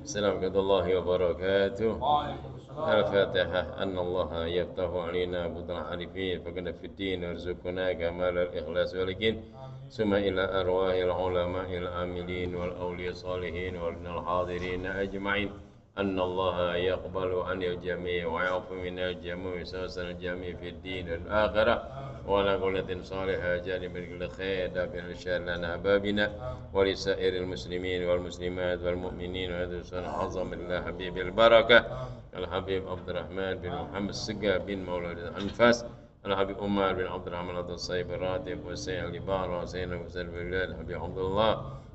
السلام ورحمة الله وبركاته. الفاتحة. أن الله يفتح علينا بطن العارفين فقد في الدين وارزقنا كمال الإخلاص واليقين ثم إلى أرواح العلماء العاملين والأولياء الصالحين والحاضرين أجمعين أن الله يقبل عن الجميع ويعفو من الجميع ويسوس الجميع في الدين والآخرة وعلى كل صالحة جانب الخير دافع الشر لنا بابنا ولسائر المسلمين والمسلمات والمؤمنين وهذا عظم الله حبيب البركة الحبيب عبد الرحمن بن محمد السقا بن مولد الأنفاس الحبيب عمر بن عبد الرحمن الصيب الراتب والسيد البار وسيدنا وسيد البلاد الحبيب عبد الله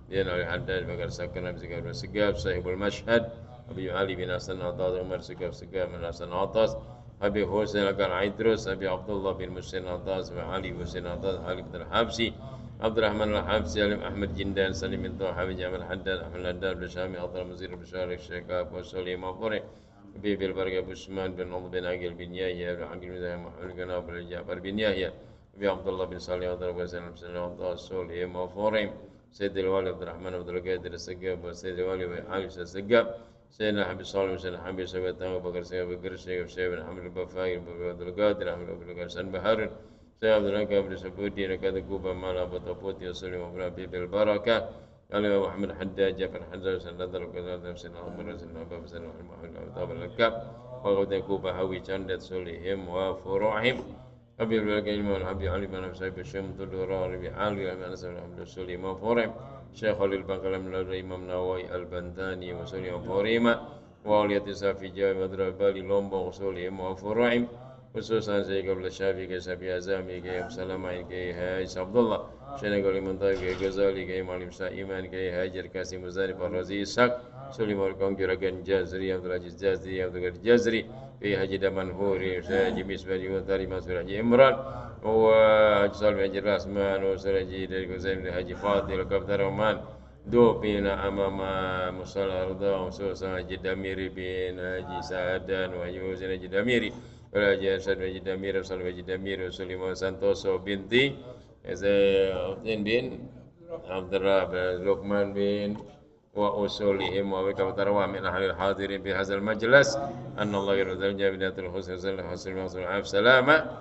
بن علي الحداد بكر سكن بن السقا صاحب المشهد حبيب علي بن حسن عطاس عمر سقا من حسن عطاس حبيب حسين القر عيدروس حبيب عبد الله بن مسلم عطاس وعلي حسين عطاس علي بن الحبسي عبد الرحمن الحبسي علي أحمد جندان سليم بن طه حبيب جامع الحداد أحمد الحداد بن شامي عبد المزير بن شارك الشيخ أبو سليم أبوري حبيب البركة أبو عثمان بن عمر بن عقيل بن يحيى بن عقيل بن محمد بن أبو جعفر بن يحيى حبيب عبد الله بن صالح عبد الله بن سلام بن سلام عبد الله الصالح مفوريم سيد الوالي عبد الرحمن عبد القادر السقاف وسيد الوالي علي السقاف سيدنا حبيب صالح وسيدنا حبيب سبت أبو بكر سيد أبو بكر سيد بن حمد البفاي بن عبد القادر أحمد أبو بكر سن بحر سيد عبد الله بن سبودي ركاد كوبا مال أبو طبوتي وسلم أبو حبيب البركة قال أبو محمد الحداد جعفر الحداد سيدنا نضر وكذا سيدنا عمر سيدنا أبو بكر سيدنا محمد أبو الكاب وقد كوبا هوي جندت سولهم وفروعهم حبيب الكلمة والحبيب علي بن أبي سعيد الشيخ متدورا ربي علي بن أنس بن عبد السليم وفورم شيخ خليل البنقل من الإمام نووي البنداني وسليم وفوريما وولية صافي جاوي مدرب بالي لومبو وسليم وفروعهم خصوصا زي قبل الشافعي كي سبي أزامي كي سلامة كي هايس عبد الله شيخ قولي منطقة كي غزالي كي معلم سائمان كي هاجر كاسي مزاري فرزي إسحاق سليم والكونكي رجل جازري عبد العزيز جازري عبد القادر جازري في حجي دمنهوري وسراجي بسبري وتاري مسؤول حجي إمران وحجي صالح حجي راسمان وسراجي dari Guzaim حجي فاضل وكابتن رومان دو بينا أمام مصلى رضا وسوسا حجي دميري بين حجي سعدان وحجي حسين حجي دميري وحجي أرشد حجي دميري وصالح حجي دميري وسليمان سانتوسو بنتي بن عبد الرب لقمان بن وأصولهم وكوثر ومن أهل الحاضرين بهذا المجلس أن الله يرضى جابنات الحسن والحسن والعافية سلامة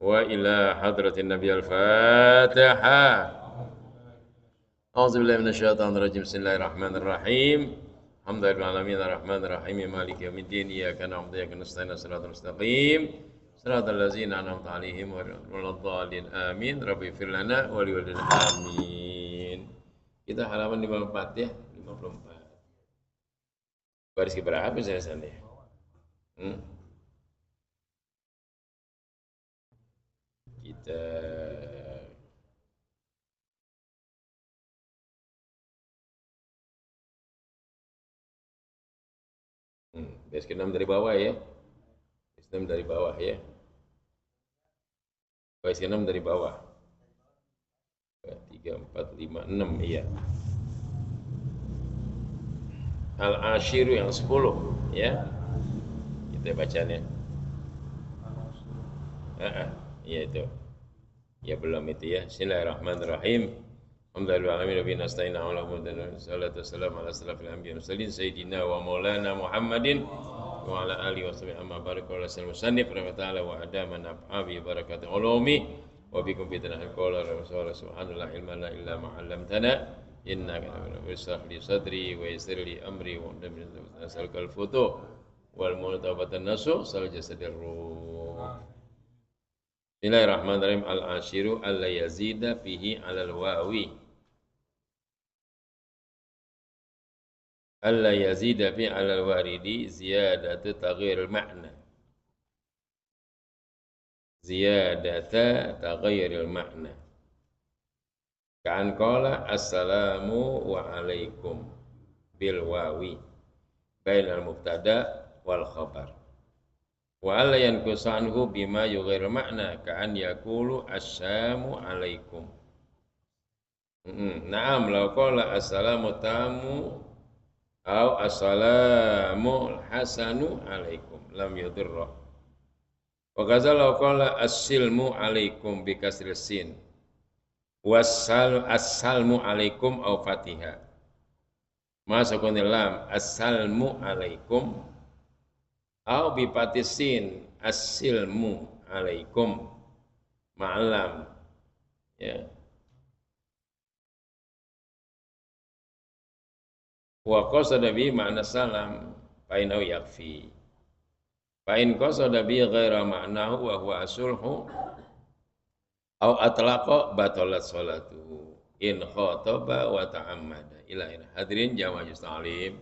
وإلى حضرة النبي الفاتحة. أعوذ بالله من الشيطان الرجيم بسم الله الرحمن الرحيم الحمد لله العالمين الرحمن الرحيم مالك يوم الدين إياك نعبد وإياك نستعين صراط المستقيم صراط الذين أنعمت عليهم غير الضالين آمين ربي اغفر لنا ولوالدينا آمين. Kita halaman 54 ya, 54. Baris keberapa saya sana ya? Kita baris ke-6 dari bawah ya. Baris 6 dari bawah ya. Baris ke-6 dari bawah. 3, 4, 5, 6 iya. Al-Ashiru yang 10 ya. Kita bacanya. Iya itu. Ya belum itu ya. Bismillahirrahmanirrahim. Alhamdulillahirabbil alamin nasta'inu ala ummatina salatu wassalamu ala asrafil anbiya'i wal mursalin sayyidina wa maulana Muhammadin wa ala alihi wa sahbihi amma baraka wa sallam musannif rahmatullahi wa adama naf'i barakatuh ulumi wa bikum bidana qala rasulullah subhanallah ilma la illa ma 'allamtana innaka bishrah li sadri wa yassir li amri wa nasalkal futuh wal mutabatan nasu sal jasadir ruh. Bismillahirrahmanirrahim. Al-ashiru alla yazida fihi 'alal wawi. Alla yazida fi 'alal waridi ziyadatu taghyir al-ma'na. Ziyadata taghyir al-ma'na. Ka'an qala assalamu wa alaikum bil wawi bainal mubtada wal khabar. Wa alla yanqus anhu bima yughayyiru ma'na ka'an yaqulu assalamu alaikum. Naam law qala assalamu tamu au assalamu hasanu alaikum lam yudurra. Wa kaza law qala as-silmu alaikum bi kasri sin wassal as-salmu alaikum au fatiha Masukun lam assalmu alaikum au bipatisin assilmu alaikum ma'alam ya. Wa qasada bi ma'na salam fa innahu yakfi. Fa in qasada bi ghaira ma'nahu wa huwa asulhu au atlaqa batalat salatuhu in khataba wa ta'ammada. Ila hadirin jamaah ta'lim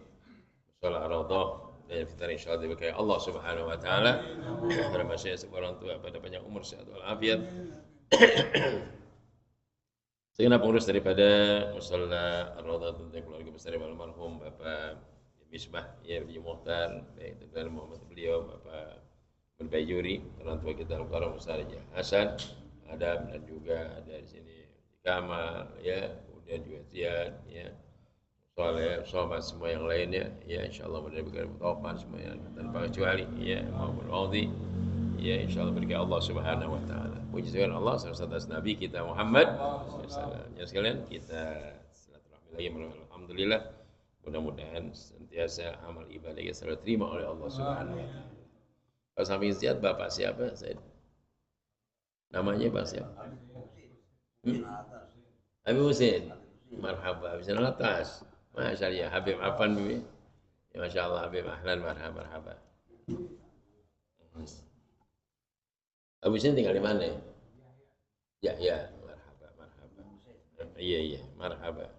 salat radhah dan fitar insyaallah diberkahi Allah Subhanahu wa taala. Pada masyayikh orang tua pada panjang umur sehat walafiat. Segenap pengurus daripada Musalla Ar-Raudhah tentang keluarga besar almarhum Bapak Misbah ya Biji Muhtar, baik dan Muhammad beliau Bapak Berbayuri, orang tua kita Al-Karam Ustaz Hasan, Adam dan juga ada di sini Kamal ya, kemudian juga Ziad ya, Soleh, Sobat semua yang lainnya ya, insyaallah mudah-mudahan bertaubat semua yang tanpa kecuali ya, maupun Audi ya, insyaallah berkat Allah Subhanahu wa taala. Puji syukur Allah atas Nabi kita Muhammad sallallahu. Ya sekalian kita silaturahmi lagi, alhamdulillah. Mudah-mudahan sentiasa amal ibadah kita selalu terima oleh Allah Subhanahu wa taala. Pak Sami Ziad Bapak siapa? Saya namanya Pak siapa? Habib Husin. Marhaba, bisa atas. Masya Allah, Habib Afan Bibi. Ya, Masya Allah, Habib Ahlan, marhaba. Habib Husin tinggal di mana? Ya, marhaba. Iya, marhaba.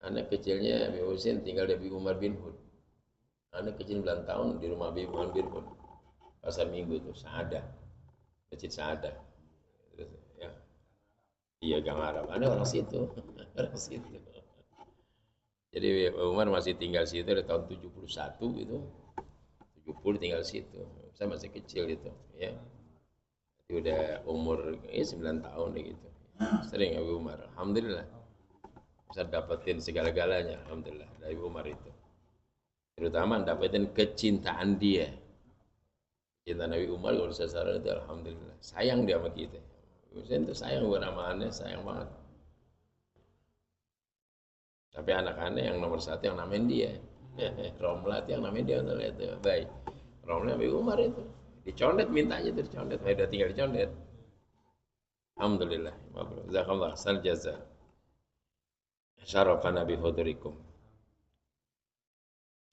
Anak kecilnya Habib Husin tinggal di Habib Umar bin Hud. Anak kecil 9 tahun di rumah Habib Umar bin Hud. Pasar Minggu itu, Saadah. Masjid Saadah. Terus, ya. Iya, Gang Arab. Ada orang situ. Jadi Umar masih tinggal situ dari tahun 71 gitu. 70 tinggal situ. Saya masih kecil itu, ya. Itu udah umur 9 tahun deh gitu. Sering Abu Umar. Alhamdulillah. Bisa dapetin segala-galanya, alhamdulillah dari Umar itu. Terutama dapetin kecintaan dia. Cinta Nabi Umar kalau saya saran itu alhamdulillah. Sayang dia sama kita. Husain itu sayang buat anak-anaknya, sayang banget. Tapi anak-anak yang nomor 1 yang namain dia. Romlat yang namain dia untuk itu. Baik. Romlat Nabi Umar itu. Dicondet mintanya itu dicondet. Udah tinggal dicondet. Alhamdulillah. Jazakallah sal jaza. Syarafana bi hudurikum.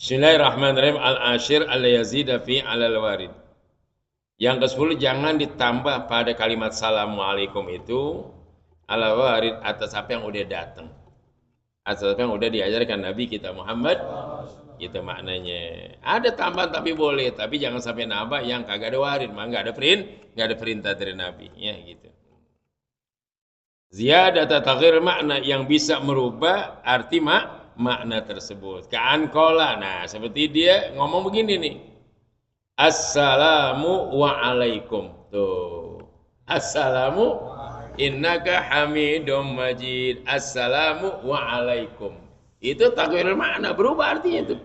Bismillahirrahmanirrahim. Al-ashir al-yazida fi alal warid. Yang ke-10 jangan ditambah pada kalimat Assalamualaikum itu ala warid atas apa yang udah datang. Atas apa yang udah diajarkan Nabi kita Muhammad. Itu maknanya. Ada tambahan tapi boleh, tapi jangan sampai nambah yang kagak ada warid, mah enggak ada perintah dari Nabi, ya gitu. Ziyadat taghyir makna yang bisa merubah arti makna tersebut. Ka'an qala. Nah, seperti dia ngomong begini nih. Assalamu wa alaikum. Tuh. Assalamu innaka hamidum majid. Assalamu wa alaikum. Itu taghyir makna, berubah artinya itu.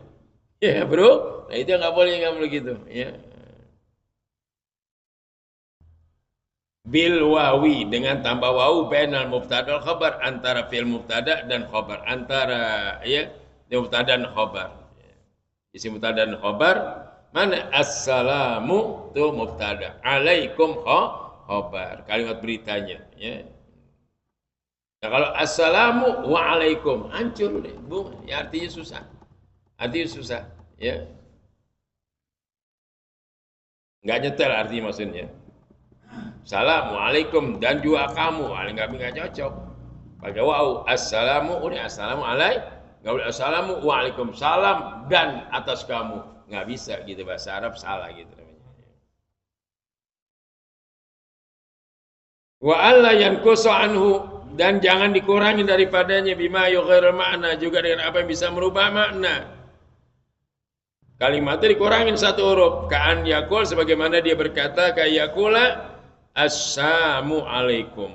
Ya, bro. Nah, itu enggak boleh gitu, ya. Bil wawi dengan tambah wawu bainal mubtada wal khabar, antara fi'il mubtada dan khabar, antara ya mubtada dan khabar. Isi mubtada dan khabar mana assalamu itu mubtada, alaikum khabar, kalimat beritanya ya. Nah, kalau assalamu wa alaikum hancur deh, Bu. Ya, artinya susah. Ya. Enggak nyetel artinya maksudnya. Assalamualaikum dan juga kamu, nggak cocok. Pakai wau, assalamu, udah assalamu alaikum, nggak boleh assalamu waalaikumsalam dan atas kamu, nggak bisa gitu, bahasa Arab salah gitu namanya. Wa alla yanqusu anhu, dan jangan dikurangi daripadanya bima yughir makna, juga dengan apa yang bisa merubah makna. Kalimatnya dikurangin 1 huruf, ka'an yakul, sebagaimana dia berkata kayakula assalamu alaikum.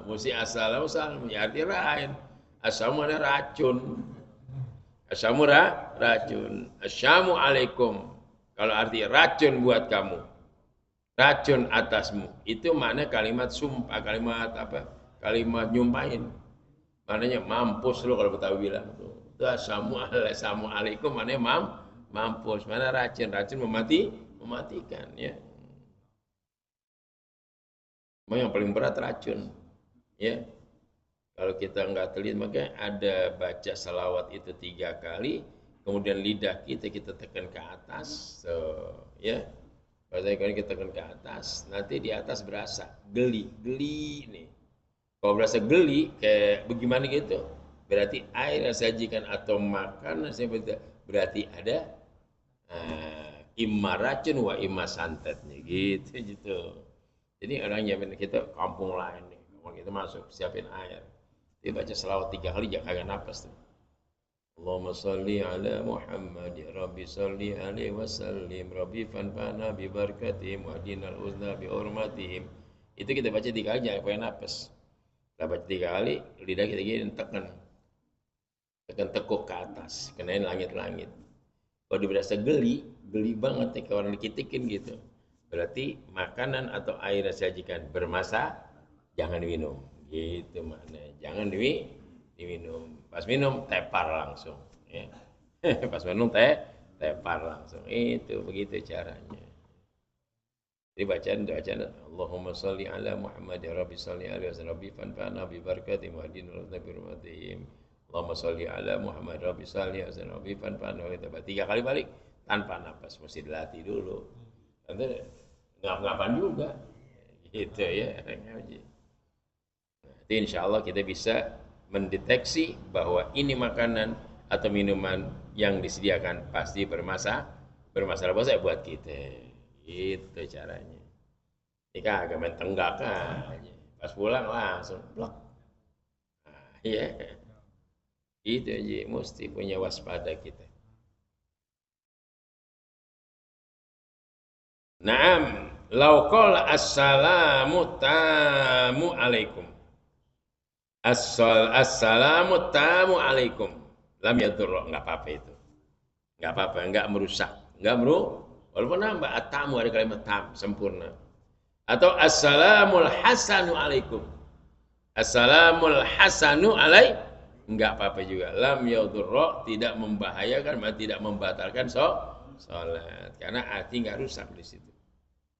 Mesti assalamu salam, ya arti lain. Assalamu ada racun. Assalamu racun. Assalamu alaikum. Kalau arti racun buat kamu. Racun atasmu. Itu makna kalimat sumpah, kalimat apa? Kalimat nyumpahin. Maknanya mampus lu kalau Betawi bilang tuh. Itu assalamualaikum maknanya mampus. Mana racun mematikan ya. Memang yang paling berat racun ya. Kalau kita nggak teliti, makanya ada baca salawat itu 3 kali, kemudian lidah kita tekan ke atas, so, ya. Baca kali kita tekan ke atas, nanti di atas berasa geli nih. Kalau berasa geli kayak bagaimana gitu, berarti air yang sajikan atau makanan berarti ada imma racun wa imma santetnya gitu. Jadi orang Yaman kita kampung lain nih, kalau kita masuk siapin air. Dia baca selawat 3 kali jangan kagak napas tuh. Allahumma sholli ala Muhammad Rabbi sholli alaihi wasallim Rabbi fanfa'na bi barakatihim wa dinal uzna bi hurmatihim. Itu kita baca 3 kali jangan pakai napas. Kita baca 3 kali, lidah kita gini tekan tekuk ke atas, kenain langit-langit. Kalau dia berasa geli banget ya kayak orang dikitikin gitu. Berarti makanan atau air yang disajikan bermasa jangan diminum. Gitu maknanya. Jangan diminum. Pas minum tepar langsung ya. Pas minum tepar langsung. Itu begitu caranya. Jadi bacaan Allahumma sholli ala Muhammad ya Rabbi sholli alaihi wasallam Rabbi fanfa'na bi barakatihim wa dinil nabi rahmatihim. Allahumma sholli ala Muhammad Rabbi sholli alaihi wasallam Rabbi fanfa'na 3 kali balik tanpa napas, mesti dilatih dulu. Nanti ngap-ngapan juga. Gitu ya. Jadi insya Allah kita bisa mendeteksi bahwa ini makanan atau minuman yang disediakan pasti bermasalah buat kita. Itu caranya. Ini kagak main tenggak aja. Pas pulang langsung blok. Nah, ya. Itu aja mesti punya waspada kita. Naam, lau qala assalamu tamu alaikum. Assalamu tamu alaikum. Lam yadurra, enggak apa-apa itu. Enggak apa-apa, enggak merusak. Walaupun nambah atamu ada kalimat tam sempurna. Atau assalamul hasanu alaikum. Assalamul hasanu alaikum. Enggak apa-apa juga. Lam yadurra, tidak membahayakan, tidak membatalkan salat. Karena arti enggak rusak di situ.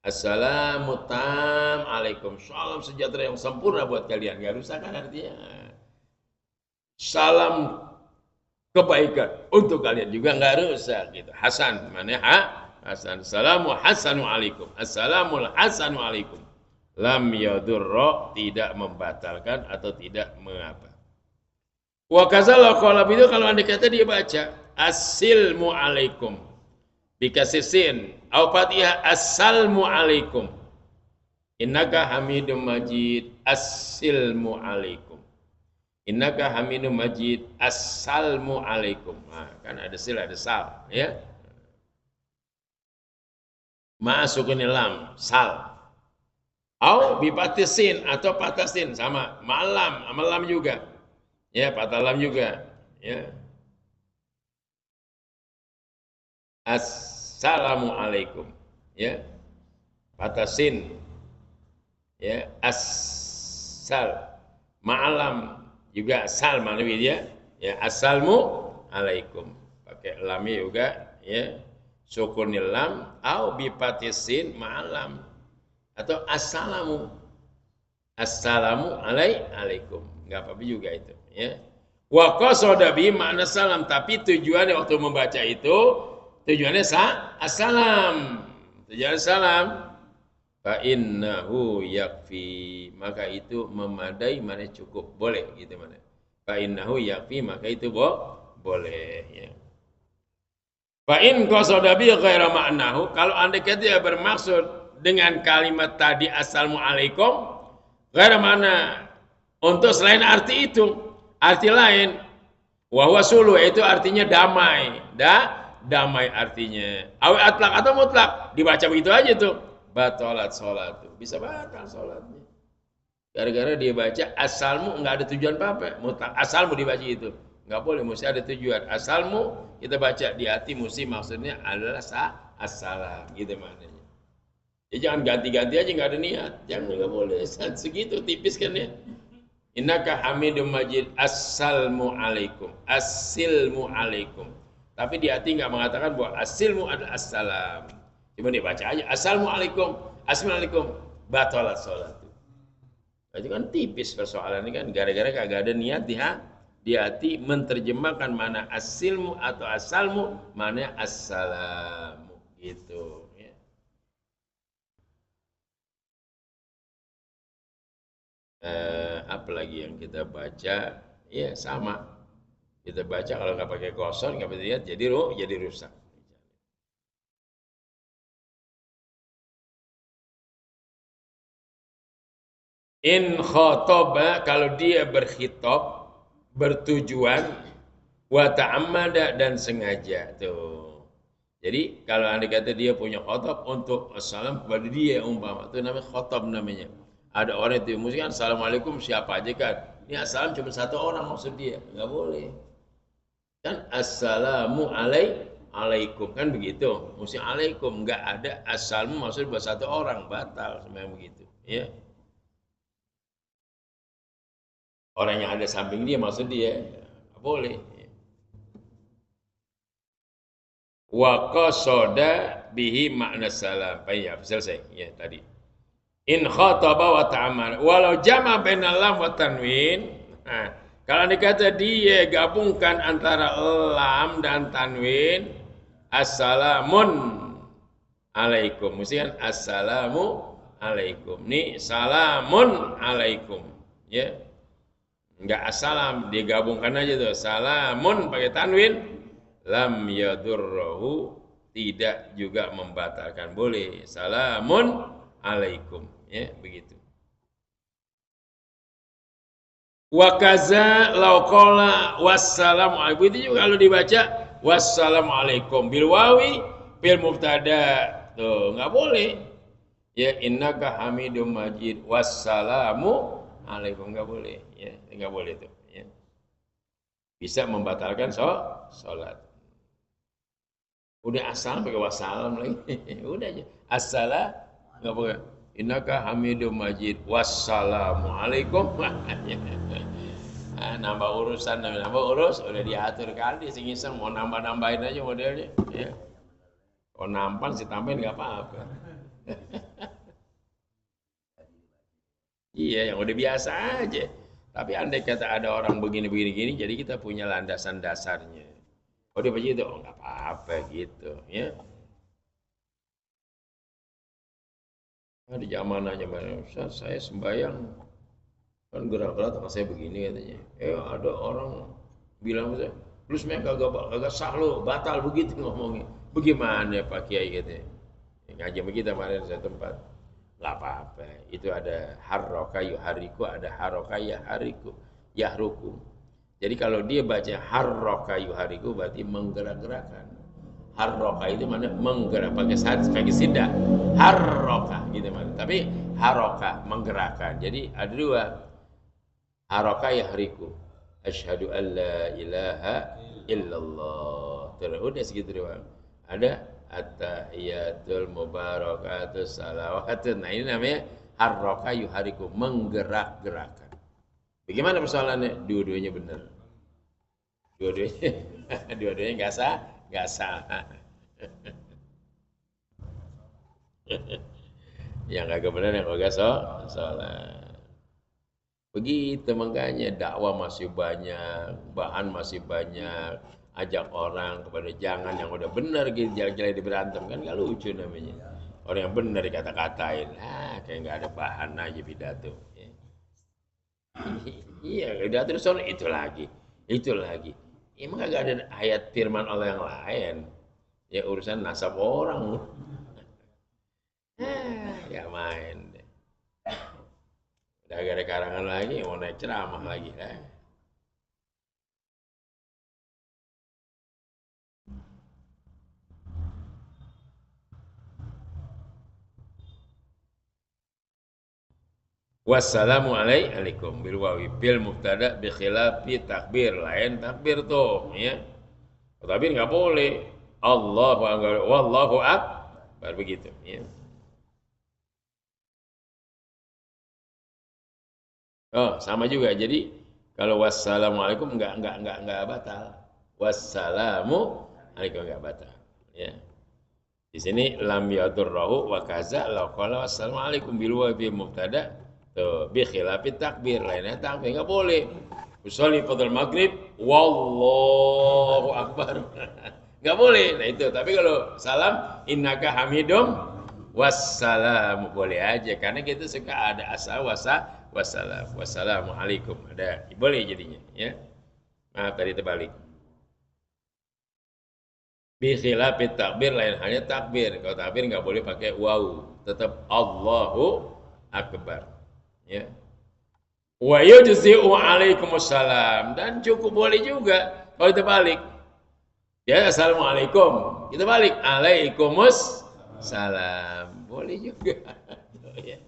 Assalamu tam alaikum. Salam sejahtera yang sempurna buat kalian. Gak rusak kan artinya. Salam kebaikan untuk kalian juga gak rusak gitu. Hasan mana Hasan. Assalamu hasanu alaikum. Assalamul hasanu alaikum. Lam yadurra, tidak membatalkan atau tidak mengapa. Wa kazal qala itu kalau anda kata dia baca assilmu alaikum. Dikasih sin au Fatihah assalmu alaikum innaka hamidum majid assilmu alaikum innaka hamidum majid assalmu alaikum. Nah, kan ada sil ada sal ya. Masukin lam sal au bipatisin atau patasin sama malam juga ya, patah lam juga ya. Assalamu alaikum ya, patasin ya, assal ma'alam juga sal manawi dia ya, assalmu alaikum pakai lam juga ya, sukunil lam au bipatisin ma'alam atau assalamu alaikum enggak apa-apa juga itu ya. Wa qasada bi makna salam, tapi tujuannya waktu membaca itu tujuannya assalam. Tujuan salam. Fa innahu yakfi, maka itu memadai, mana cukup, boleh gitu mana. Fa innahu yakfi, maka itu boleh ya. Fa in qasada bi ghaira ma'nahu, kalau Anda kata bermaksud dengan kalimat tadi assalamu alaikum ghaira ma'na, untuk selain arti itu, arti lain wa huwa sulu, itu artinya damai. Damai artinya. Awi atlak atau mutlak. Dibaca begitu aja tuh. Batalat sholat tuh. Bisa batal sholatnya. Gara-gara dia baca asalmu nggak ada tujuan apa-apa. Mutlak. Asalmu dibaca itu. Nggak boleh. Mesti ada tujuan. Asalmu kita baca di hati mesti maksudnya adalah assalam. Gitu maknanya. Ya jangan ganti-ganti aja nggak ada niat. Jangan, nggak boleh. Segitu tipis kan ya. Innaka Hamidum Majid. Assalmu alaikum. Assilmu alaikum. Tapi di hati nggak mengatakan bahwa asilmu adalah assalam. Cuma dibaca aja. Assalamualaikum. Assalamualaikum. Batalat sholat. Itu kan tipis persoalan ini kan. Gara-gara kagak ada niat di hati menerjemahkan mana asilmu atau asalmu, mana assalamu. Gitu. Ya. Apa lagi yang kita baca? Ya sama. Kita baca kalau nggak pakai kosong, nggak pakai lihat, jadi rusak. In khotoba, kalau dia berkhitab, bertujuan, wa ta'ammada, dan sengaja. Tuh. Jadi kalau anda kata dia punya khotab untuk assalam kepada dia umpama, itu namanya khotab namanya. Ada orang itu musikan assalamualaikum siapa aja kan. Ini assalam cuma satu orang maksud dia, nggak boleh. Kan assalamu alaikum kan begitu, mesti alaikum, nggak ada assalmu maksud buat satu orang, batal semuanya begitu ya. Orang yang ada samping dia maksud dia nggak boleh. Wa qasada bihi makna salam. Baik, selesai ya tadi. In khataba wa ta'amal walau jama bainal lam wa tanwin. Nah, kalau dikata dia gabungkan antara lam dan tanwin, assalamun alaikum. Mesti kan assalamu alaikum. Nih salamun alaikum. Ya. Enggak assalam, digabungkan aja tuh. Salamun pakai tanwin, lam yadurruhu, tidak juga membatalkan. Boleh. Salamun alaikum. Ya, begitu. Wa kaza law qala wassalamu alaikum, itu juga kalau dibaca wassalamu alaikum bil wawi bil mubtada, tuh nggak boleh ya. Innaka Hamidum Majid wassalamu alaikum, nggak boleh ya, nggak boleh tuh ya. Bisa membatalkan sholat. Udah asal pakai wassalam lagi. Udah aja assalam nggak boleh. Innaka Hamidum Majid wassalamu alaikum. Nah, nambah urus, udah diatur kali, sing iseng mau nambah-nambahin aja modelnya ya. Kalau nampan sih tambahin nggak apa-apa. Iya, yang udah biasa aja. Tapi andai kata ada orang begini, jadi kita punya landasan dasarnya. Oh dia begitu, oh nggak apa-apa gitu ya. Nah, di zaman Ustaz, saya sembahyang kan gerak-gerak tangan saya begini katanya. Ada orang bilang saya, lu sebenarnya kagak sah lo, batal begitu ngomongnya. Bagaimana Pak Kiai katanya. Ngaji begitu kemarin saya tempat. Nggak apa-apa. Itu ada harroka yuhariku, ada haroka yahruku. Jadi kalau dia baca harroka yuhariku berarti menggerak-gerakkan. Harroka itu mana menggerak, pakai sidak. Harroka gitu mana. Tapi haroka menggerakkan. Jadi ada dua. Haroka yahriku. Asyhadu an la ilaha illallah. Terus udah segitu doang. Ada at-tahiyatul mubarakatus salawatun. Nah ini namanya harroka yuhariku, menggerak-gerakkan. Bagaimana persoalannya? Dua-duanya benar. Dua-duanya nggak salah. Yang kagak benar, yang kagak salah. Begitu makanya dakwah masih banyak, bahan masih banyak. Ajak orang kepada jangan yang udah benar gitu, jelek-jelek diberantem kan nggak lucu namanya. Orang yang benar dikata-katain, kayak nggak ada bahan aja pidato. Ya. Iya, pidato itu lagi. Emang nggak ada ayat firman Allah yang lain. Ya urusan nasab orang. Ya main deh. Udah gak ada karangan lagi, mau naik ceramah lagi. Wassalamu alaikum bil wawi bil mubtada bi khilafi takbir, lain takbir tuh ya. Takbir nggak boleh. Allahu akbar, wallahu akbar begitu ya. Oh, sama juga. Jadi kalau wassalamualaikum enggak batal. Wassalamualaikum enggak batal. Ya. Di sini lam yadurrahu wa kaza law qala wassalamualaikum bil wa bi mubtada tuh bi khilafi takbir lainnya takbir enggak boleh. Usolli fadl maghrib wallahu akbar. Enggak boleh. Nah itu. Tapi kalau salam innaka hamidum wassalam boleh aja karena kita suka ada asal wassalam wassalamualaikum ada boleh jadinya ya. Maaf tadi terbalik. Bi khilafit takbir lain halnya takbir. Kalau takbir nggak boleh pakai waw, tetap Allahu akbar. Ya. Wa yujzi'u alaikumussalam dan cukup boleh juga kalau terbalik. Ya assalamualaikum. Kita balik alaikumussalam. Boleh juga. Ya.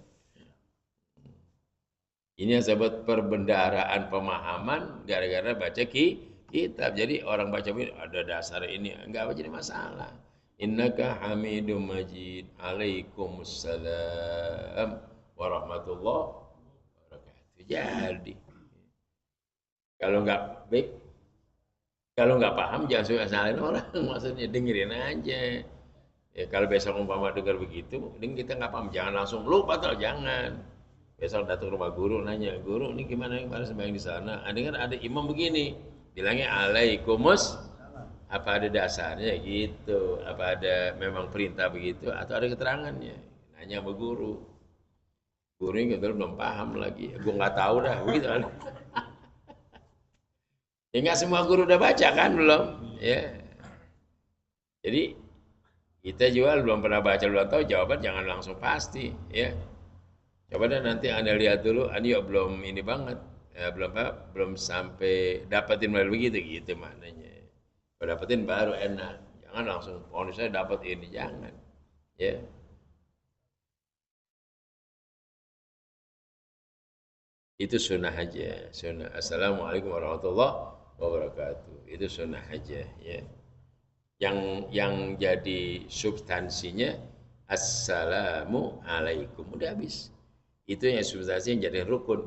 Ini yang sebut perbendaharaan pemahaman gara-gara baca kitab. Jadi orang baca ada dasar ini enggak jadi masalah. Innaka hamidum majid. Alaikumussalam warahmatullahi wabarakatuh. Jadi kalau enggak baik, kalau enggak paham jangan suka salahin orang. Maksudnya dengerin aja. Ya, kalau besok umpama dengar begitu, kita nggak paham, jangan langsung lu batal, jangan. Besok datang rumah guru nanya, guru ini gimana kemarin sembahyang di sana? Dengar ada imam begini, bilangnya alaikumus, apa ada dasarnya gitu? Apa ada memang perintah begitu? Atau ada keterangannya? Nanya sama guru. Gurunya belum paham lagi. Gue nggak tahu dah, begitu kan? Ya nggak semua guru udah baca kan belum? Ya. Jadi kita juga belum pernah baca, belum tahu jawaban, jangan langsung pasti, ya. Coba deh nanti Anda lihat dulu, Anda belum ini banget, ya, belum sampai dapetin melalui begitu, gitu maknanya. Kalau dapetin baru enak, jangan langsung, oh saya dapat ini, jangan, ya. Itu sunnah aja, sunnah. Assalamualaikum warahmatullahi wabarakatuh. Itu sunnah aja, ya. Yang jadi substansinya assalamu alaikum, udah habis. Itu yang substansinya jadi rukun.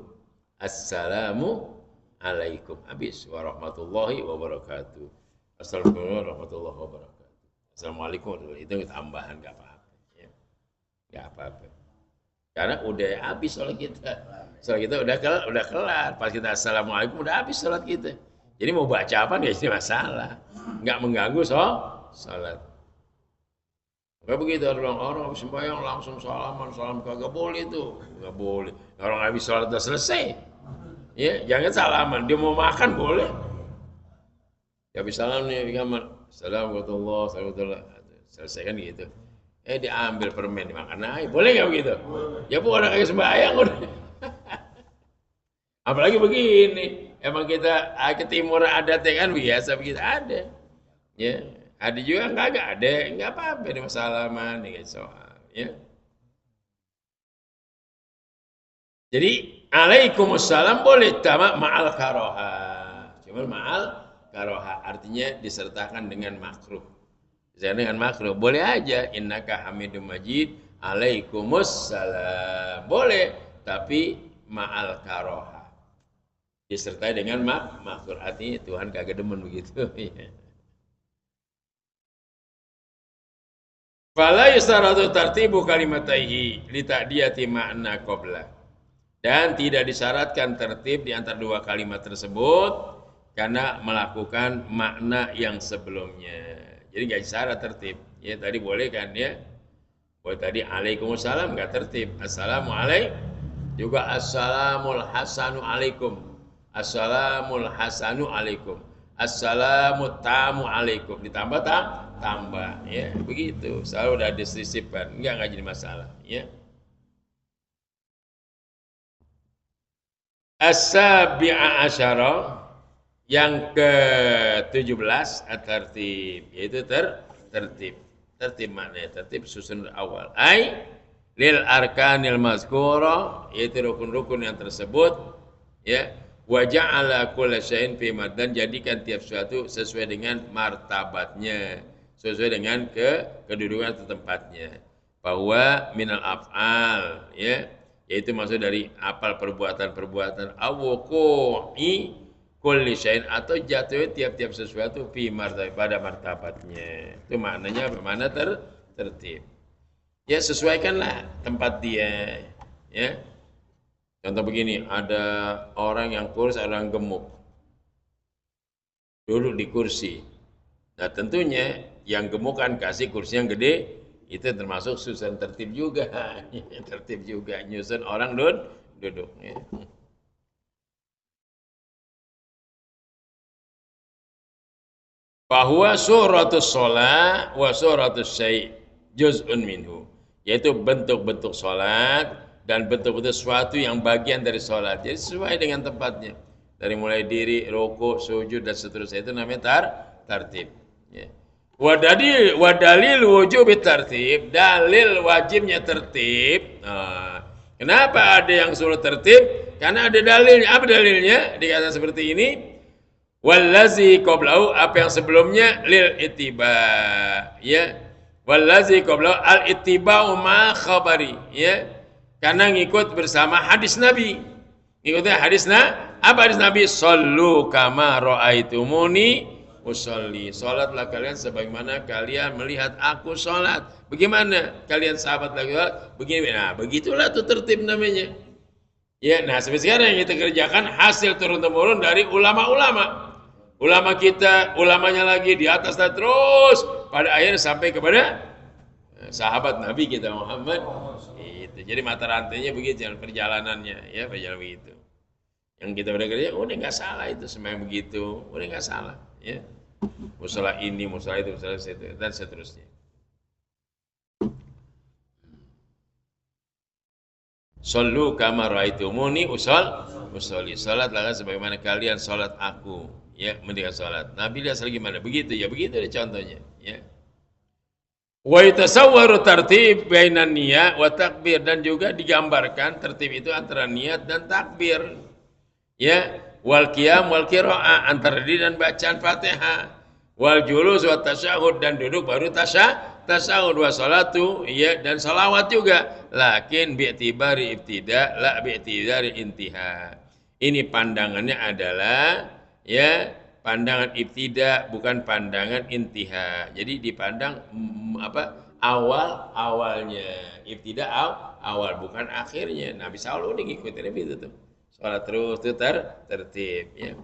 Assalamu alaikum, habis. Warahmatullahi wabarakatuh. Assalamualaikum warahmatullahi wabarakatuh. Assalamualaikum, itu tambahan, nggak apa-apa, ya. Nggak apa-apa. Karena udah habis sholat kita. Sholat kita udah kelar. Pas kita assalamualaikum udah habis sholat kita. Jadi mau baca apa nggak jadi masalah, nggak mengganggu sholat. Nggak begitu, orang habis sembahyang langsung salam kagak boleh tuh, nggak boleh. Orang habis sholat udah selesai, ya jangan salaman. Dia mau makan boleh. Ya habis salam nih di kamar, assalamualaikum warahmatullahi wabarakatuh. Selesai kan gitu. Diambil permen dimakan aja, boleh nggak begitu? Ya bu orang kayak sembahyang udah. Apalagi begini. Emang kita ke timur adatnya kan biasa begitu ada, ya ada juga nggak ada, nggak apa-apa ini masalaman nih soal, ya. Jadi alaikumussalam boleh sama ma'al karoha, cuma ma'al karoha artinya disertakan dengan makruh, dengan makruh boleh aja innaka hamidum majid alaikumussalam boleh, tapi ma'al karoha disertai dengan makruh, artinya Tuhan kagak demen begitu. Fala yustaratu tartibu kalimataihi li ta'diyati ma'na qabla. Dan tidak disyaratkan tertib di antara dua kalimat tersebut karena melakukan makna yang sebelumnya. Jadi enggak syarat tertib. Ya tadi boleh kan ya? Boleh tadi alaikumussalam enggak tertib. Assalamualaikum juga assalamul hasanu alaikum. Assalamul hasanu alaikum. Assalamu tamu alaikum. Ditambah tambah ya. Begitu. Selalu udah disisipkan. Enggak jadi masalah ya. As-sabi'a asyara yang ke-17 at-tartib, yaitu tertib. Tertib maknanya tertib susun awal. Ai lil arkanil mazkura, yaitu rukun-rukun yang tersebut ya. Wa ja'ala kulla syai'in fi dan jadikan tiap sesuatu sesuai dengan martabatnya, sesuai dengan kedudukan atau tempatnya. Bahwa minal af'al ya, yaitu maksud dari apal perbuatan-perbuatan awuqu'i kulli syai'in atau jatuhnya tiap-tiap sesuatu fi martabat pada martabatnya. Itu maknanya bagaimana tertib. Ya sesuaikanlah tempat dia, ya. Contoh begini, ada orang yang kurus, ada orang gemuk. Duduk di kursi. Nah, tentunya yang gemuk kan kasih kursi yang gede, itu termasuk susun tertib juga. Tertib juga nyusun orang duduk, ya. Bahwa suratus sholat wa suratus syai' juz'un minhu, yaitu bentuk-bentuk sholat dan bentuk-bentuk sesuatu yang bagian dari sholat. Jadi sesuai dengan tempatnya, dari mulai diri, rukuk, sujud dan seterusnya, itu namanya tartib, ya. Wadalil wujub tartib, dalil wajibnya tertib. Nah, kenapa ada yang suruh tertib? Karena ada dalilnya. Apa dalilnya? Dikatakan seperti ini, wallazi qablahu, apa yang sebelumnya, lil ittiba, ya. Wallazi qablahu al ittiba'u ma khabari, ya. Karena ngikut bersama hadis Nabi. Ngikutnya apa hadis Nabi? Sallu kama ra'aitumuni usolli, sholatlah kalian sebagaimana kalian melihat aku sholat. Bagaimana kalian sahabat lagi sholat? Begini, nah begitulah tuh tertib namanya. Ya, nah seperti sekarang yang kita kerjakan hasil turun-temurun dari ulama-ulama. Ulama kita, ulamanya lagi di atas dan terus pada akhirnya sampai kepada sahabat Nabi kita Muhammad. Itu. Jadi mata rantainya begitu, perjalanannya, ya perjalanan begitu. Yang kita udah kerja, udah nggak salah itu semua begitu, udah nggak salah. Ya, musalah ini, musalah itu, musalah itu, dan seterusnya. Sallu kama ra'aitumuni usolli, salatlah sebagaimana kalian salat aku, ya, mendirikan salat. Nabi dia gimana? Begitu ya, begitu ada contohnya, ya. Wa yatasawwaru tartib bainan niyat wa takbir, dan juga digambarkan tertib itu antara niat dan takbir, ya. Wal qiyam wal qiraah, antara diri dan bacaan Fatihah, wal julus wa tasyahud, dan duduk baru tasyahud, wa salatu, ya, dan salawat juga, lakin bi'tibari ibtida la bi'tibari intiha. Ini pandangannya adalah, ya, pandangan ibtida, bukan pandangan intiha. Jadi dipandang awalnya, ibtida awal, bukan akhirnya. Nabi sallallahu udah ngikutin itu tuh. Sholat terus itu tertib, ya.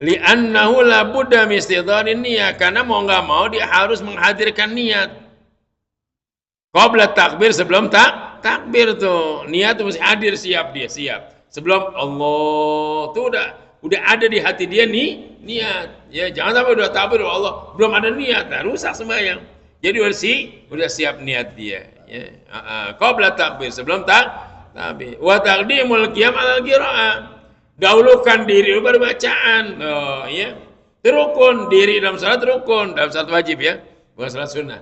Li'annahu la budda min istidharin niyat, karena mau nggak mau dia harus menghadirkan niat. Qabla takbir, sebelum takbir tuh niat tuh mesti hadir, siap dia, siap. Sebelum Allah tuh udah ada di hati dia nih niat. Ya, jangan sampai udah takbir Allah belum ada niat, nah, rusak sembahyang. Jadi udah siap niat dia, ya. Qabla takbir, sebelum takbir. Wa taqdimul qiyam 'alal qiraah, dahulukan diri baru bacaan. Oh, ya. Rukun diri dalam salat, rukun dalam salat wajib, ya, bukan salat sunnah.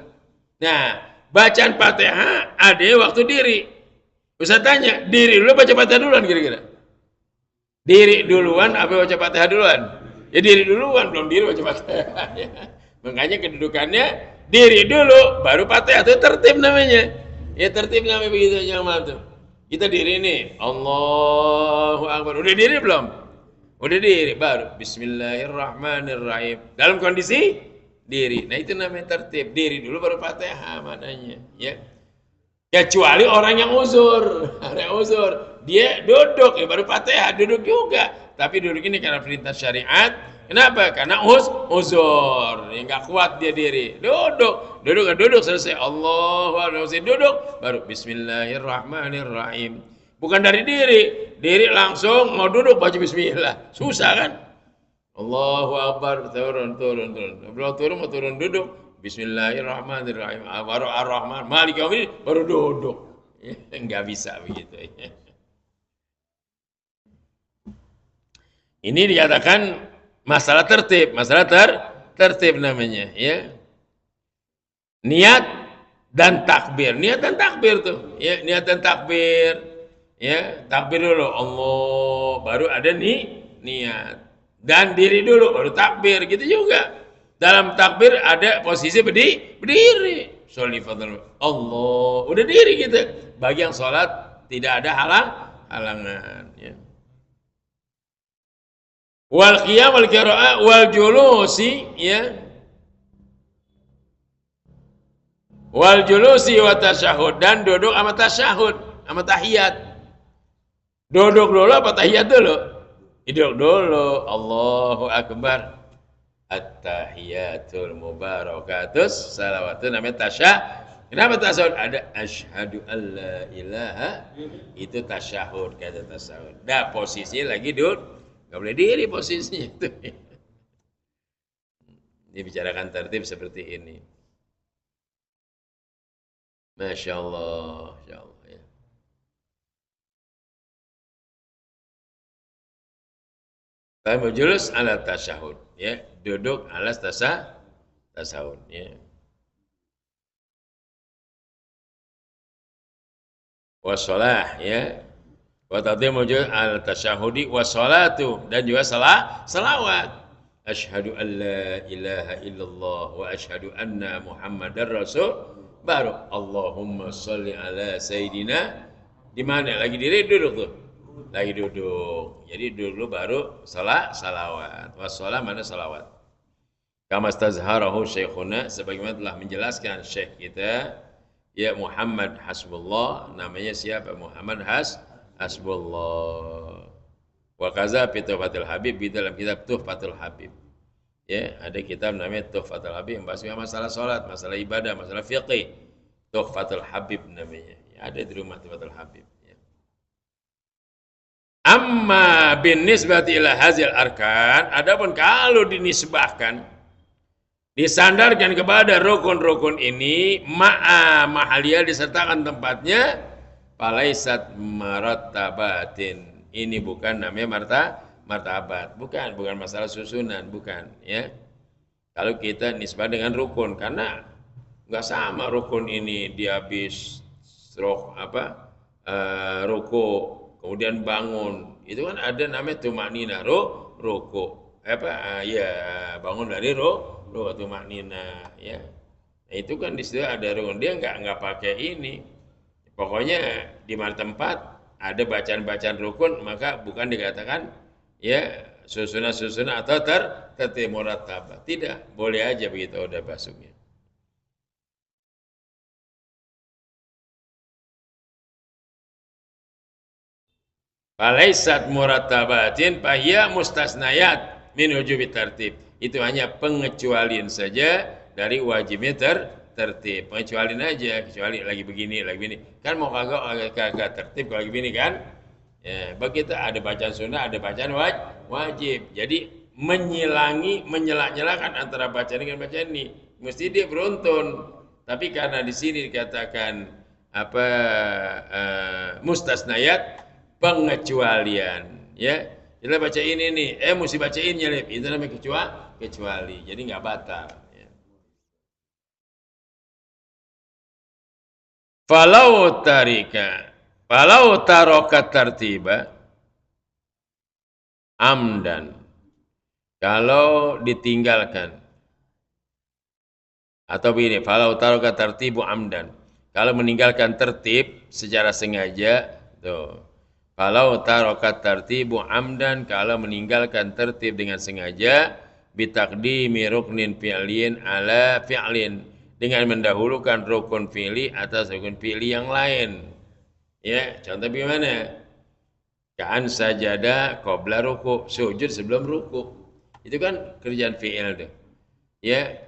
Nah, bacaan Fatihah ada waktu diri. Ustaz tanya, diri dulu baca Fatihah duluan kira-kira? Diri duluan apa baca Fatihah duluan? Ya diri duluan, belum diri baca Fatihah. Ya. Makanya kedudukannya diri dulu, baru Fatihah, itu tertib namanya. Ya tertib namanya begitu, jangan maaf tuh. Kita diri nih, Allahu Akbar. Udah diri belum? Udah diri, baru Bismillahirrahmanirrahim. Dalam kondisi diri. Nah itu namanya tertib. Diri dulu baru Fatihah maknanya, ya. Kecuali orang yang uzur. Orang uzur, dia duduk, ya baru Fatihah, duduk juga. Tapi duduk ini karena perintah syariat. Kenapa? Karena uzur, ya, nggak kuat dia diri. Duduk selesai Allahu Akbar, duduk baru Bismillahirrahmanirrahim. Bukan dari diri langsung mau duduk baca Bismillah, susah kan? Allahu Akbar, turun. Belum turun mau turun duduk Bismillahirrahmanirrahim. Baru Ar-Rahman, Maliki Yaumiddin, baru duduk. Nggak bisa begitu. Ini dikatakan masalah tertib, tertib namanya, ya. Niat dan takbir tuh, ya, niat dan takbir, ya, takbir dulu Allah, baru ada niat, dan diri dulu baru takbir, gitu juga. Dalam takbir ada posisi berdiri. Sholli fadl Allah, udah diri gitu. Bagi yang sholat tidak ada halangan. Ya. Wal qiyam wal qira'ah wal julusi, ya. Wal julusi wa tasyahud, dan duduk sama tasyahud, sama tahiyat. Duduk dulu apa tahiyat dulu? Duduk dulu. Allahu akbar. At-tahiyatul mubarakatus salawatun, namanya tasyahud. Kenapa tasyahud? Ada asyhadu alla ilaha, itu tasyahud, kata tasyahud. Nah, posisi lagi duduk, enggak boleh diri posisinya itu. Dibicarakan tertib seperti ini. Masya Allah, Masya Allah, ya. Tamu julus ala tasyahud, ya, duduk alas tasawuf, ya. Wassalah, ya. Wa taqdimu julus ala tasyahudi wassalatu, dan juga salawat. Asyhadu an la ilaha illallah wa asyhadu anna Muhammadar Rasul, baru Allahumma sholli ala sayyidina. Di mana lagi diri duduk tuh? Lagi duduk. Jadi dulu baru salawat. Wassalam, mana salawat. Kama stazharahu syekhuna, sebagaimana telah menjelaskan syekh kita, ya Muhammad Hasbullah, namanya siapa? Muhammad Hasbullah. Wa kaza fi Tuhfatul Habib, di dalam kitab Tuhfatul Habib. Ya, ada kitab namanya Tuhfatul Habib, membahas masalah salat, masalah ibadah, masalah fiqih. Tuhfatul Habib namanya. Ya, ada di rumah Tuhfatul Habib. Amma bin nisbati ila hazil arkan, adapun kalau dinisbahkan, disandarkan kepada rukun-rukun ini, mahaliyah disertakan tempatnya, palaisat marattabatin. Ini bukan namanya martabat, bukan masalah susunan, bukan, ya. Kalau kita nisbah dengan rukun, karena nggak sama rukun ini, dia habis ruku, kemudian bangun, itu kan ada namanya tumaknina, ruku, ya bangun dari ruku, tumaknina, ya. Nah, itu kan di situ ada rukun, dia nggak pakai ini. Pokoknya di mana tempat ada bacaan-bacaan rukun, maka bukan dikatakan ya susunan atau tertib murattabah. Tidak, boleh aja begitu udah masuknya. Falaisat murattabatin fahiya mustasnayat min wujubi tertib. Itu hanya pengecualian saja dari wajibnya tertib. Pengecualian aja, kecuali lagi begini. Kan mau kagak tertib kalau lagi begini kan? Ya, bagi kita ada bacaan sunnah, ada bacaan wajib. Jadi menyelak-nyelakan antara bacaan dengan bacaan ini. Mesti dia beruntun. Tapi karena di sini dikatakan mustasnayat, pengecualian, ya. Kita baca ini nih, mesti baca ini ya, itu namanya kecuali. Jadi nggak batal, ya. Falau taraka tartiba amdan, kalau ditinggalkan, atau begini, falau taraka tartibu amdan, kalau meninggalkan tertib secara sengaja, tuh. Kalau taraka tartibu amdan, kalau meninggalkan tertib dengan sengaja, bitaqdimi ruknin fi'lin ala fi'lin, dengan mendahulukan rukun fi'li atas rukun fi'li yang lain. Ya, contoh bagaimana? Ka'an sajada qabla ruku', sujud sebelum ruku'. Itu kan kerjaan fi'il tuh. Ya,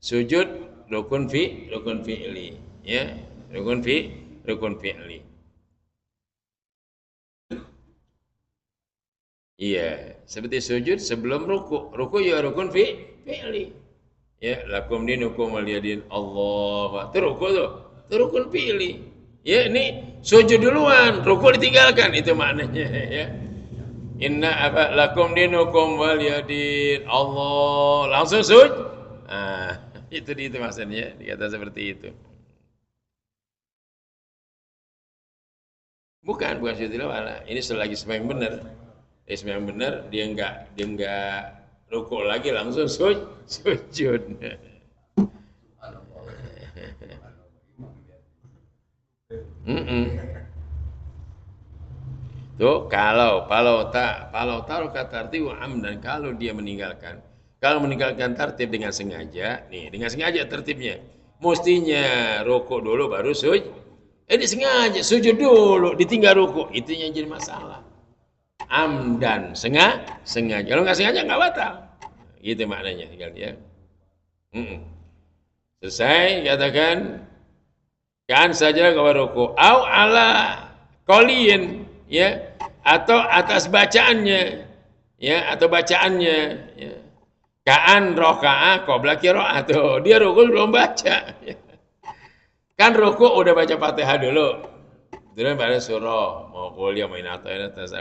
sujud rukun fi'li, ya, rukun fi'li. Iya, seperti sujud sebelum ruku. Ruku ya rukun fi'li. Ya, lakum dinukum waliyadin Allah. Itu ruku tuh. Itu rukun fi'li. Ya, ini sujud duluan, ruku ditinggalkan, itu maknanya, ya. Inna lakum dinukum waliyadin Allah. Langsung sujud. Nah, itu maksudnya, dikata seperti itu. Bukan sujud tilawah. Ini selagi sembahyang benar. Yang benar, dia enggak rukuk lagi langsung sujud. Tuh kalau taruh kata tartib amdan, kalau dia meninggalkan tartib dengan sengaja, nih dengan sengaja tertibnya, mestinya rukuk dulu baru sujud. Ini sengaja sujud dulu, ditinggal rukuk, itu yang jadi masalah. Amdan, sengaja. Kalau nggak sengaja nggak batal. Gitu maknanya tinggal ya. Selesai, katakan kan saja kau rukuk. Au ala qaliyin, ya, atau atas bacaannya, ya, atau bacaannya, ya. Kaan rokaah qabla qiraah, tuh dia rukuk belum baca, ya. Kan rukuk udah baca Fatihah dulu, terus baru surah, mau kuliah main atau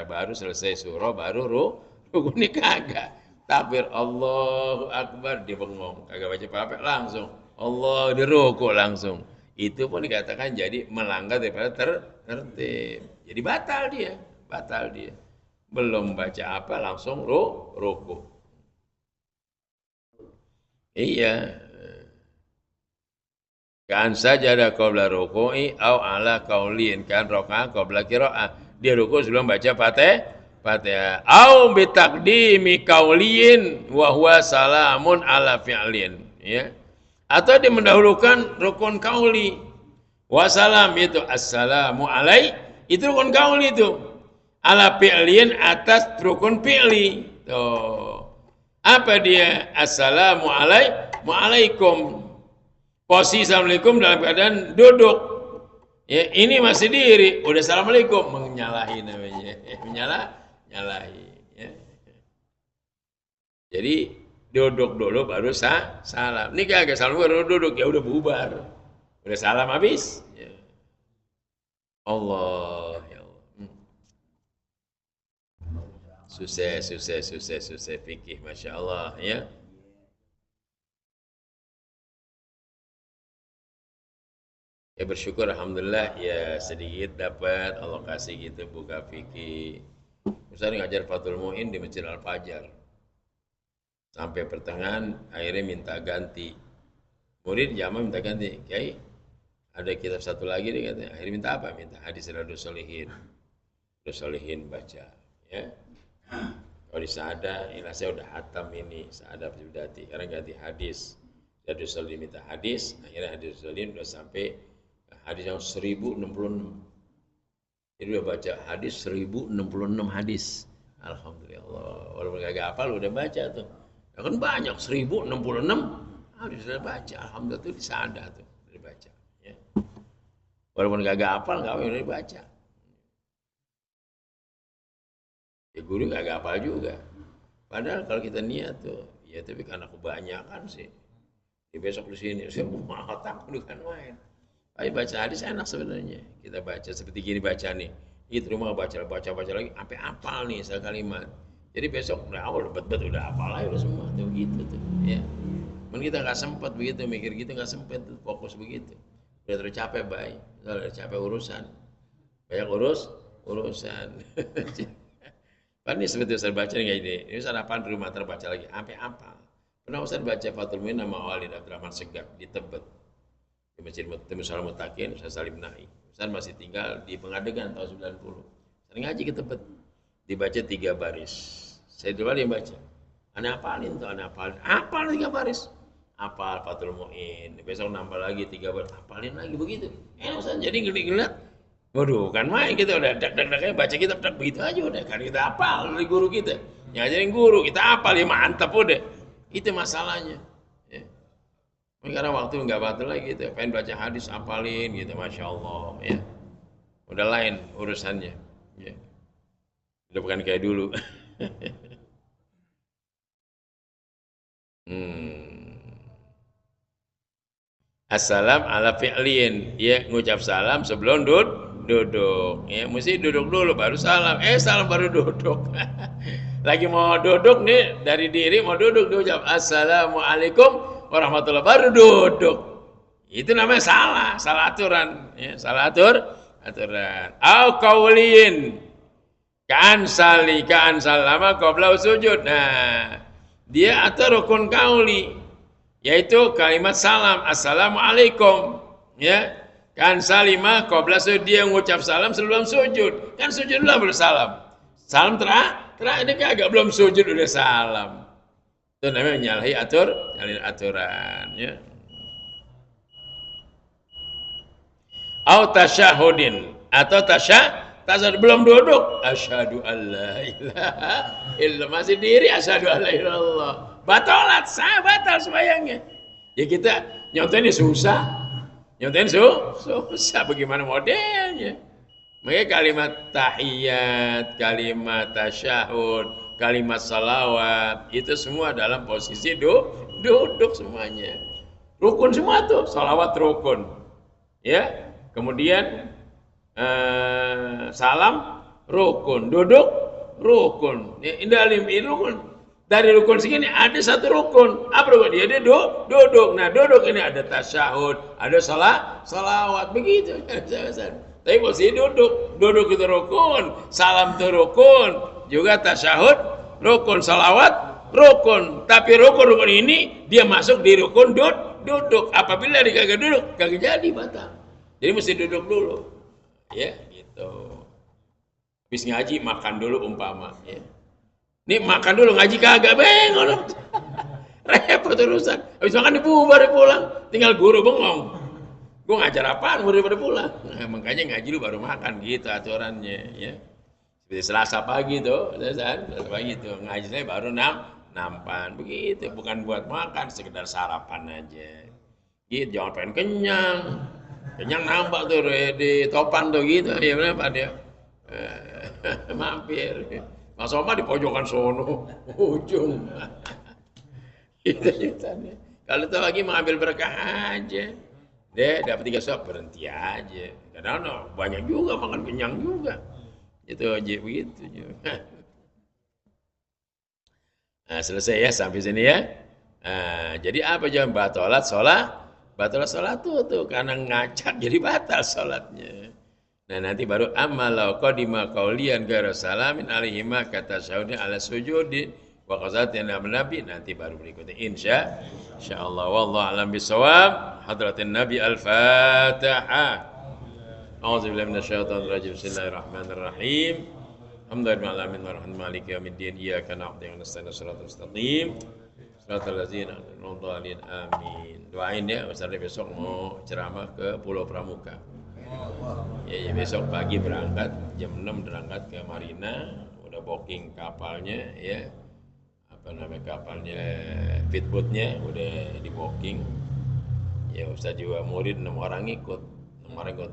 baru selesai surah baru rukuk. Ini kagak, takbir Allahu Akbar dia bengong, kagak baca apa-apa langsung Allah di rukuk langsung. Itu pun dikatakan jadi melanggar daripada tertib. Jadi batal dia. Belum baca apa langsung rukuk. Iya. Kan sajada qabla ruku'i au ala qaulin, kan raka'a qabla qira'ah. Dia rukuk sebelum baca Fatihah. Au bi taqdimi qaulin wa huwa salamun ala fi'lin, ya. Atau dia mendahulukan rukun kauli. Wassalam itu assalamu alai, itu rukun kauli itu. Ala fi'lin atas rukun fi'li. Tuh. Apa dia? Assalamu alaikum. Posisi assalamualaikum dalam keadaan duduk. Ya, ini masih diri, udah assalamualaikum, menyalahi namanya. Nyalahi, ya. Jadi duduk dulu baru salam. Ini kagak salam baru duduk, ya udah bubar. Udah salam habis. Ya. Allah, ya Allah. Susah fikih, Masya Allah, ya. Ya bersyukur alhamdulillah ya sedikit dapat Allah kasih gitu buka fikih. Misalnya ngajar Fathul Mu'in di Masjid Al-Fajar. Sampai pertengahan akhirnya minta ganti. Murid jamaah minta ganti. Kiai, ada kitab satu lagi dia katanya. Akhirnya minta apa? Minta hadis Riyadhus Shalihin. Riyadhus Shalihin baca, ya. Kalau di Sa'adah, ini saya udah hatam ini, Sa'adah Bidati. Sekarang ganti hadis. Riyadhus Shalihin minta hadis, akhirnya hadis Shalihin udah sampai hadis yang 1066. Jadi udah baca hadis 1066 hadis. Alhamdulillah. Walaupun gak hafal udah baca tuh. Ya kan banyak 1066 hadis udah baca. Alhamdulillah tuh disada tuh udah baca. Ya. Walaupun gak hafal gak udah baca. Ya guru gak hafal juga. Padahal kalau kita niat tuh, ya tapi karena kebanyakan sih. Di besok di sini saya mau otak bukan main. Ayo baca hadis enak sebenarnya. Kita baca seperti gini baca nih. Itu rumah baca lagi sampai hafal nih sekalimat. Jadi besok udah awal bet udah hafal aja udah semua tuh gitu tuh, ya. Men kita nggak sempat begitu mikir gitu, nggak sempat fokus begitu. Udah tercapai baik, udah tercapai urusan. Banyak urusan. Kan ini seperti Ustaz baca kayak ini. Ini Ustaz apaan di rumah terbaca lagi sampai hafal. Pernah Ustaz baca Fathul Mu'in nama Walid Abdurrahman Segaf di Tebet. Di Masjid Musalam Mutakin, Ustaz Salim Nahi. Ustaz masih tinggal di Pengadegan tahun 90. Sering ngaji ke Tebet. Dibaca 3 baris. Saya dulu yang baca. Aneh apalin tuh, apal 3 baris. Apal Fathul Mu'in. Besok nambah lagi 3 baris. Apalin lagi begitu. Ustaz jadi ngeliat. Waduh, kan main kita udah dak baca kitab begitu aja udah. Kan kita apal dari guru kita. Ngajarin guru, kita apal ya mantap udah. Itu masalahnya. Ya. Karena waktu nggak batal lagi gitu. Pengen baca hadis apalin gitu, Masya Allah. Ya. Udah lain urusannya. Ya. Udah bukan kayak dulu. Assalam ala fi'lin, ya, ngucap salam sebelum duduk, ya, mesti duduk dulu baru salam, salam baru duduk. Lagi mau duduk nih, dari diri mau duduk, dia ucap assalamualaikum warahmatullahi, baru duduk. Itu namanya salah aturan, ya, salah aturan. Au qaulin, ka'an salama qabla sujud. Nah, dia atau rukun kauli, yaitu kalimat salam, assalamualaikum, ya kan salimah qabla sujud, dia mengucap salam sebelum sujud, kan sujud dulu baru salam, salam terakhir ini agak belum sujud udah salam, itu namanya menyalahi aturan, ya. Au tasyahudin, atau tasyahud belum duduk, asyhadu alla ilaha illallah, masih diri asyhadu alla ilaha illallah, batal sembahyangnya. Ya kita nyontohin susah, susah bagaimana modelnya. Makanya kalimat tahiyat, kalimat tasyahud, kalimat salawat itu semua dalam posisi duduk semuanya. Rukun semua tuh, salawat rukun, ya. Kemudian salam rukun, duduk rukun. Ini rukun. Dari rukun segini ada satu rukun. Apa rukun? Dia duduk. Nah, duduk ini ada tasyahud, ada salawat begitu. Tapi posisi duduk itu rukun, salam itu rukun, juga tasyahud rukun, salawat rukun. Tapi rukun ini dia masuk di rukun duduk. Apabila dia kagak duduk, kagak jadi batal. Jadi mesti duduk dulu, ya gitu. Habis ngaji makan dulu umpama, ya. Nih makan dulu ngaji kagak bengong, repot urusan. Habis makan dibubar pulang, tinggal guru bengong. Gue ngajar apaan murid pada pulang? Nah, makanya ngaji dulu baru makan gitu aturannya, ya. Seperti Selasa pagi tuh, Selasa pagi tuh ngaji saya baru nampan begitu, bukan buat makan, sekedar sarapan aja. Gitu, jangan pengen kenyang nambah tuh di topan tuh gitu, ya berapa dia mampir. Mas Omar di pojokan sono ujung. Gitu. Kalau tuh lagi mengambil berkah aja, deh dapat 3 suap berhenti aja. Kadang banyak juga makan kenyang juga. Itu aja begitu juga. Nah, selesai ya sampai sini ya. Nah, jadi apa jam batalat sholat? Batal sholat tuh karena ngacak jadi batal sholatnya. Nah nanti baru amalau qadima qaulian ghairu salamin alaihima kata syahudnya ala sujudi wa qazatin nabi, nanti baru berikutnya insyaallah wallahu alam bisawab. Hadratin Nabi al-Fatihah. A'udzubillahi minasyaitonir rajim. Bismillahirrahmanirrahim. Alhamdulillahi alamin warahmatullahi maliki yaumiddin. Iyyaka na'budu wa nasta'inu shiratal mustaqim. Shiratal ladzina an'amta 'alaihim. Amin. Doain ya, Ustaz besok mau ceramah ke Pulau Pramuka. Ya, besok pagi berangkat jam 6 berangkat ke Marina, udah booking kapalnya ya. Apa namanya kapalnya, fitboatnya udah di booking. Ya Ustaz juga murid 6 orang ikut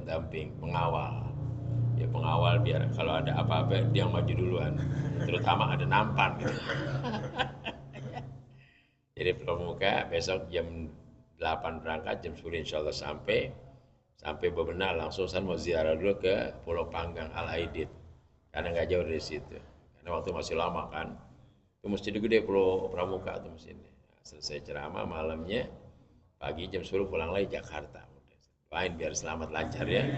damping pengawal. Ya pengawal biar kalau ada apa-apa dia maju duluan. Terutama ada nampan gitu. Jadi Pramuka besok jam 8 berangkat, jam 10 insya Allah sampai Bebenah, langsung saya mau ziarah dulu ke Pulau Panggang Al-Aidit karena nggak jauh dari situ, karena waktu masih lama kan. Itu masjid gede Pulau Pramuka itu masjid. Nah, selesai ceramah malamnya, pagi jam 10 pulang lagi Jakarta. Doain biar selamat lancar ya.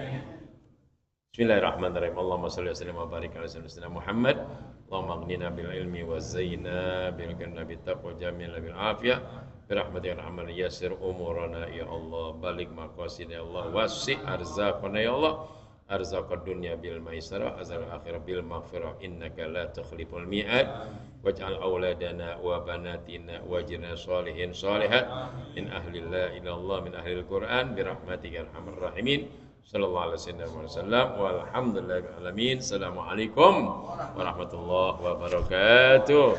Bismillahirrahmanirrahim. Allahumma shalli wa sallim wa barik ala sayyidina Muhammad. Allahumma aghnina bil ilmi wa zayyina bil jannati bit taqwa jamil bil afiyah. Birahmatika ya rahman yassir umurana ya Allah, balik maqasid ya Allah, wasi' arzaqana ya Allah, arzaqad dunya bil maisarah, azal akhirah bil maghfirah, innaka la tukhliful mi'ad, waj'al auladana wa banatina waj'alna sholihin sholihat min ahli la ilallah min ahli al-Qur'an birahmatika ya arhamar rahimin. Sallallahu alaihi wasallam walhamdulillahi alamin. Assalamualaikum warahmatullahi wabarakatuh.